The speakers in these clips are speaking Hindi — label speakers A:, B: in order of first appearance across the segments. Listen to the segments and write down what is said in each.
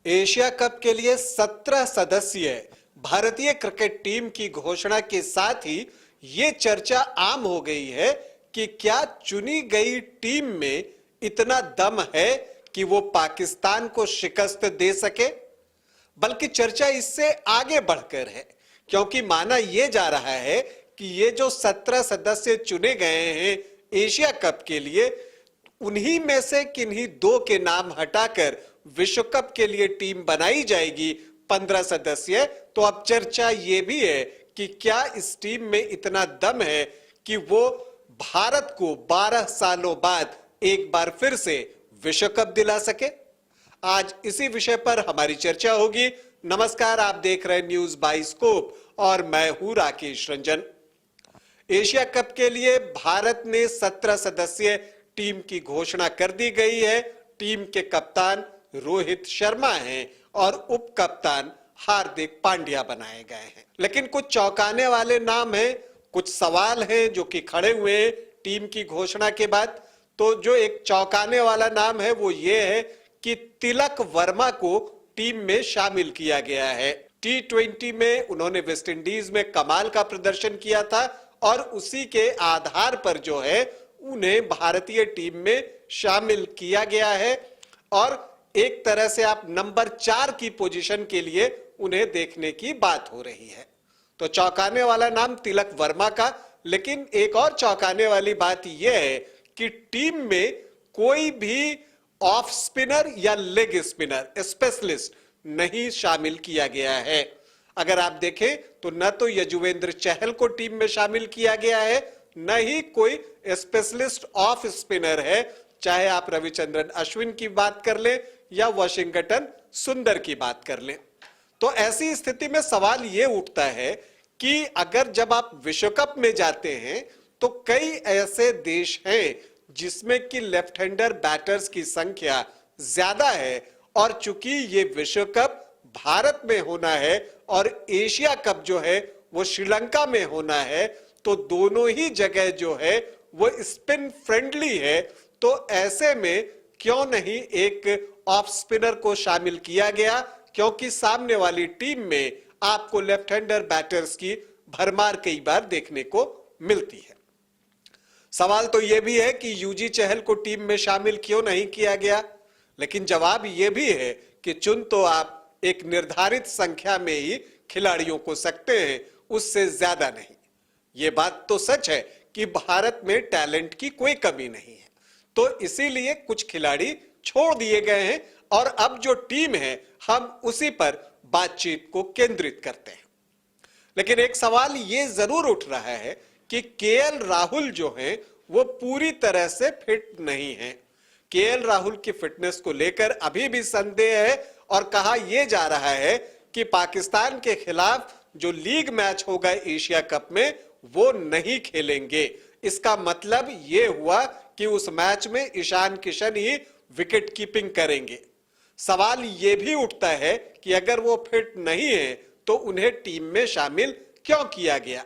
A: एशिया कप के लिए 17 सदस्यीय भारतीय क्रिकेट टीम की घोषणा के साथ ही ये चर्चा आम हो गई है कि क्या चुनी गई टीम में इतना दम है कि वो पाकिस्तान को शिकस्त दे सके। बल्कि चर्चा इससे आगे बढ़कर है, क्योंकि माना यह जा रहा है कि ये जो 17 सदस्य चुने गए हैं एशिया कप के लिए, उन्हीं में से किन्हीं दो के नाम हटाकर विश्व कप के लिए टीम बनाई जाएगी 15 सदस्य। तो अब चर्चा यह भी है कि क्या इस टीम में इतना दम है कि वो भारत को 12 सालों बाद एक बार फिर से विश्व कप दिला सके। आज इसी विषय पर हमारी चर्चा होगी। नमस्कार, आप देख रहे हैं न्यूज बाय स्कोप और मैं हूं राकेश रंजन। एशिया कप के लिए भारत ने 17 सदस्यीय टीम की घोषणा कर दी गई है। टीम के कप्तान रोहित शर्मा हैं और उप कप्तान हार्दिक पांड्या बनाए गए हैं। लेकिन कुछ चौंकाने वाले नाम हैं, कुछ सवाल हैं जो कि खड़े हुए हैं टीम की घोषणा के बाद। तो जो एक चौंकाने वाला नाम है वो ये है कि तिलक वर्मा को टीम में शामिल किया गया है। T20 में उन्होंने वेस्ट इंडीज में कमाल का प्रदर्शन किया था और उसी के आधार पर जो है उन्हें भारतीय टीम में शामिल किया गया है और एक तरह से आप नंबर 4 की पोजीशन के लिए उन्हें देखने की बात हो रही है। तो चौंकाने वाला नाम तिलक वर्मा का। लेकिन एक और चौंकाने वाली बात यह है कि टीम में कोई भी ऑफ स्पिनर या लेग स्पिनर स्पेशलिस्ट नहीं शामिल किया गया है। अगर आप देखें तो न तो यजुवेंद्र चहल को टीम में शामिल किया गया है, न ही कोई स्पेशलिस्ट ऑफ स्पिनर है, चाहे आप रविचंद्रन अश्विन की बात कर लें या वाशिंगटन सुंदर की बात कर लें। तो ऐसी स्थिति में सवाल यह उठता है कि अगर जब आप विश्व कप में जाते हैं तो कई ऐसे देश हैं जिसमें कि लेफ्ट हैंडर बैटर्स की संख्या ज्यादा है, और चूंकि ये विश्व कप भारत में होना है और एशिया कप जो है वो श्रीलंका में होना है, तो दोनों ही जगह जो है वो स्पिन फ्रेंडली है। तो ऐसे में क्यों नहीं एक ऑफ स्पिनर को शामिल किया गया, क्योंकि सामने वाली टीम में आपको लेफ्ट हैंडर बैटर्स की भरमार कई बार देखने को मिलती है। सवाल तो यह भी है कि यूजी चहल को टीम में शामिल क्यों नहीं किया गया, लेकिन जवाब यह भी है कि चुन तो आप एक निर्धारित संख्या में ही खिलाड़ियों को सकते हैं, उससे ज्यादा नहीं। यह बात तो सच है कि भारत में टैलेंट की कोई कमी नहीं है, तो इसीलिए कुछ खिलाड़ी छोड़ दिए गए हैं और अब जो टीम है हम उसी पर बातचीत को केंद्रित करते हैं। लेकिन एक सवाल यह जरूर उठ रहा है कि केएल राहुल जो हैं वो पूरी तरह से फिट नहीं हैं। केएल राहुल की फिटनेस को लेकर अभी भी संदेह है और कहा यह जा रहा है कि पाकिस्तान के खिलाफ जो लीग मैच होगा एशिया कप में वो नहीं खेलेंगे। इसका मतलब यह हुआ कि उस मैच में ईशान किशन ही विकेट कीपिंग करेंगे। सवाल यह भी उठता है कि अगर वो फिट नहीं है तो उन्हें टीम में शामिल क्यों किया गया।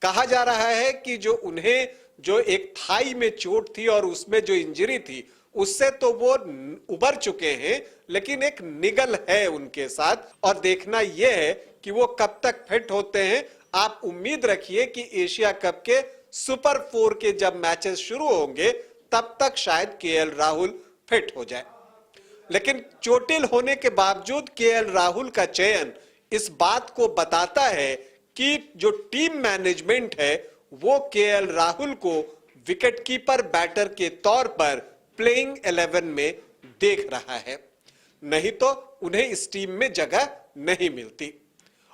A: कहा जा रहा है कि जो उन्हें जो एक थाई में चोट थी और उसमें जो इंजरी थी उससे तो वो उबर चुके हैं, लेकिन एक निगल है उनके साथ और देखना यह है कि वो कब तक फिट होते हैं। आप उम्मीद रखिए कि एशिया कप के सुपर 4 के जब मैचेस शुरू होंगे तब तक शायद केएल राहुल फिट हो जाए। लेकिन चोटिल होने के बावजूद केएल राहुल का चयन इस बात को बताता है कि जो टीम मैनेजमेंट है वो केएल राहुल को विकेटकीपर बैटर के तौर पर प्लेइंग 11 में देख रहा है, नहीं तो उन्हें इस टीम में जगह नहीं मिलती।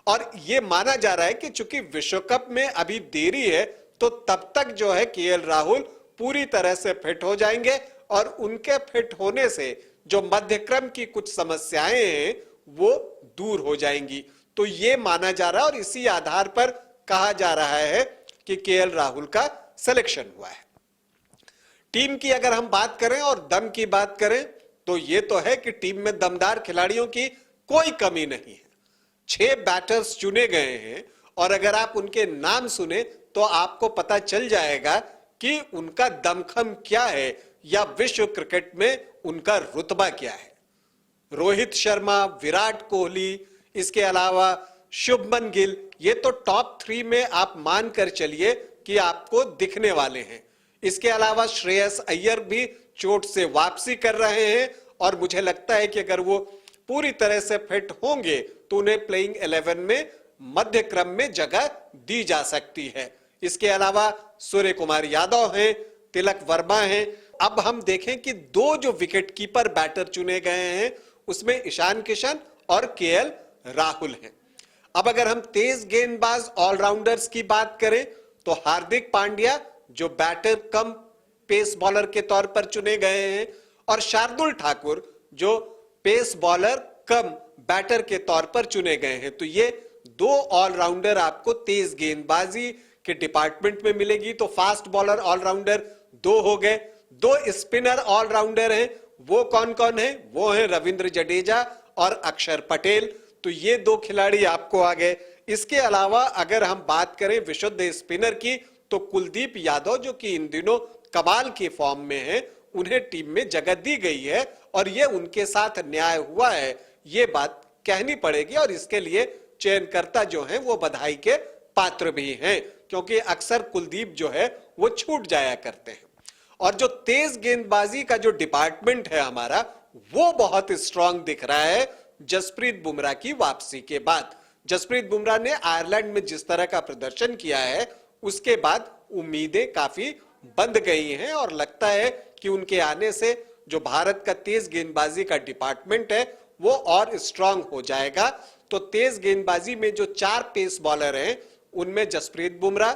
A: और यह माना जा रहा है कि चूंकि विश्व कप में अभी देरी है तो तब तक जो है केएल राहुल पूरी तरह से फिट हो जाएंगे और उनके फिट होने से जो मध्यक्रम की कुछ समस्याएं हैं वो दूर हो जाएंगी। तो यह माना जा रहा है और इसी आधार पर कहा जा रहा है कि केएल राहुल का सिलेक्शन हुआ है। टीम की अगर हम बात करें और दम की बात करें तो यह तो है कि टीम में दमदार खिलाड़ियों की कोई कमी नहीं है। 6 बैटर्स चुने गए हैं और अगर आप उनके नाम सुने तो आपको पता चल जाएगा कि उनका दमखम क्या है या विश्व क्रिकेट में उनका रुतबा क्या है। रोहित शर्मा, विराट कोहली, इसके अलावा शुभमन गिल, ये तो टॉप 3 में आप मान कर चलिए कि आपको दिखने वाले हैं। इसके अलावा श्रेयस अय्यर भी चोट से वापसी कर रहे हैं और मुझे लगता है कि अगर वो पूरी तरह से फिट होंगे तो उन्हें प्लेइंग 11 में मध्य क्रम में जगह दी जा सकती है। इसके अलावा सूर्य कुमार यादव हैं, तिलक वर्मा हैं। अब हम देखें कि दो जो विकेट कीपर बैटर चुने गए हैं उसमें ईशान किशन और केएल राहुल हैं। अब अगर हम तेज गेंदबाज ऑलराउंडर्स की बात करें तो हार्दिक पांड्या जो बैटर कम पेस बॉलर के तौर पर चुने गए हैं और शार्दुल ठाकुर जो पेस बॉलर कम बैटर के तौर पर चुने गए हैं। तो ये दो ऑलराउंडर आपको तेज गेंदबाजी के डिपार्टमेंट में मिलेगी। तो फास्ट बॉलर ऑलराउंडर दो हो गए। दो स्पिनर ऑलराउंडर हैं, वो कौन कौन है? वो हैं रविंद्र जडेजा और अक्षर पटेल। तो ये दो खिलाड़ी आपको आ गए। इसके अलावा अगर हम बात करें विशुद्ध स्पिनर की तो कुलदीप यादव जो कि इन दिनों कमाल की फॉर्म में है, उन्हें टीम में जगह दी गई है और ये उनके साथ न्याय हुआ है, ये बात कहनी पड़ेगी। और इसके लिए चयनकर्ता जो हैं वो बधाई के पात्र भी हैं, क्योंकि अक्सर कुलदीप जो है वो छूट जाया करते हैं। और जो तेज गेंदबाजी का जो डिपार्टमेंट है हमारा, वो बहुत स्ट्रांग दिख रहा है जसप्रीत बुमराह की वापसी के बाद। जसप्रीत बुमराह ने आयरलैंड में जिस तरह का प्रदर्शन किया है उसके बाद उम्मीदें काफी बंध गई हैं और लगता है कि उनके आने से जो भारत का तेज गेंदबाजी का डिपार्टमेंट है वो और स्ट्रांग हो जाएगा। तो तेज गेंदबाजी में जो 4 पेस बॉलर हैं उनमें जसप्रीत बुमराह,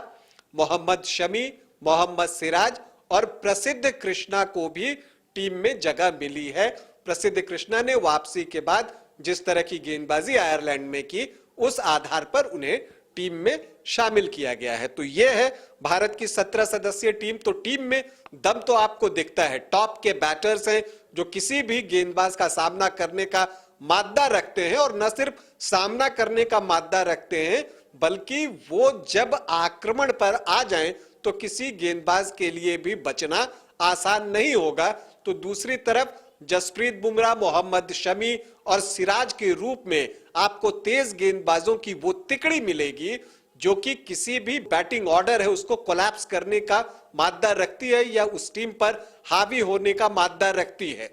A: मोहम्मद शमी, मोहम्मद सिराज और प्रसिद्ध कृष्णा को भी टीम में जगह मिली है। प्रसिद्ध कृष्णा ने वापसी के बाद जिस तरह की गेंदबाजी आयरलैंड में की, उस आधार पर उन्हें टीम में शामिल किया गया है। तो यह है भारत की 17 सदस्यीय टीम। तो टीम में दम तो आपको दिखता है, टॉप के बैटर्स हैं जो किसी भी गेंदबाज का सामना करने का माद्दा रखते हैं और न सिर्फ सामना करने का माद्दा रखते हैं बल्कि वो जब आक्रमण पर आ जाएं तो किसी गेंदबाज के लिए भी बचना आसान नहीं होगा। तो दूसरी तरफ जसप्रीत बुमराह, मोहम्मद शमी और सिराज के रूप में आपको तेज गेंदबाजों की वो तिकड़ी मिलेगी जो कि किसी भी बैटिंग ऑर्डर है उसको कोलैप्स करने का माद्दा रखती है या उस टीम पर हावी होने का माद्दा रखती है।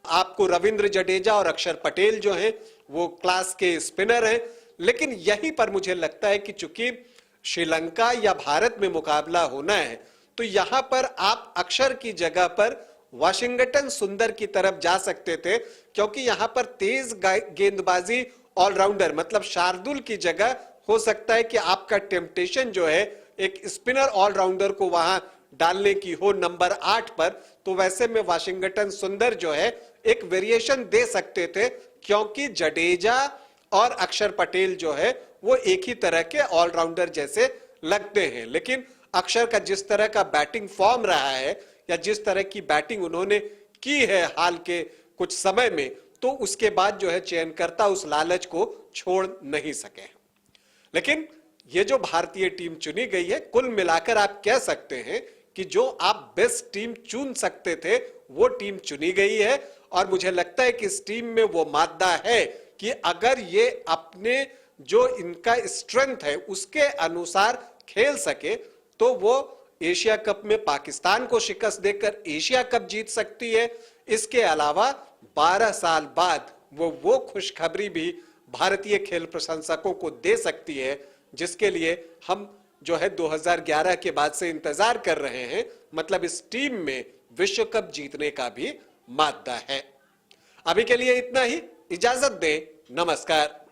A: आपको रविंद्र जडेजा और अक्षर पटेल जो हैं वो क्लास के स्पिनर हैं। लेकिन यहीं पर मुझे लगता है कि चूंकि श्रीलंका या भारत में मुकाबला होना है तो यहां पर आप अक्षर की जगह पर वाशिंगटन सुंदर की तरफ जा सकते थे, क्योंकि यहां पर तेज गेंदबाजी ऑलराउंडर मतलब शार्दुल की जगह हो सकता है कि आपका टेम्पटेशन जो है एक स्पिनर ऑलराउंडर को वहां डालने की हो नंबर 8 पर। तो वैसे में वाशिंगटन सुंदर जो है एक वेरिएशन दे सकते थे, क्योंकि जडेजा और अक्षर पटेल जो है वो एक ही तरह के ऑलराउंडर जैसे लगते हैं। लेकिन अक्षर का जिस तरह का बैटिंग फॉर्म रहा है या जिस तरह की बैटिंग उन्होंने की है हाल के कुछ समय में, तो उसके बाद जो है चयनकर्ता उस लालच को छोड़ नहीं सके। लेकिन ये जो भारतीय टीम चुनी गई है, कुल मिलाकर आप कह सकते हैं कि जो आप बेस्ट टीम चुन सकते थे वो टीम चुनी गई है। और मुझे लगता है कि इस टीम में वो मादा है कि अगर ये अपने जो इनका स्ट्रेंथ है उसके अनुसार खेल सके तो वो एशिया कप में पाकिस्तान को शिकस्त देकर एशिया कप जीत सकती है। इसके अलावा 12 साल बाद वो खुशखबरी भी भारतीय खेल प्रशंसकों को दे सकती है जिसके लिए हम जो है 2011 के बाद से इंतजार कर रहे हैं। मतलब इस टीम में विश्व कप जीतने का भी माद्दा है। अभी के लिए इतना ही, इजाजत दें, नमस्कार।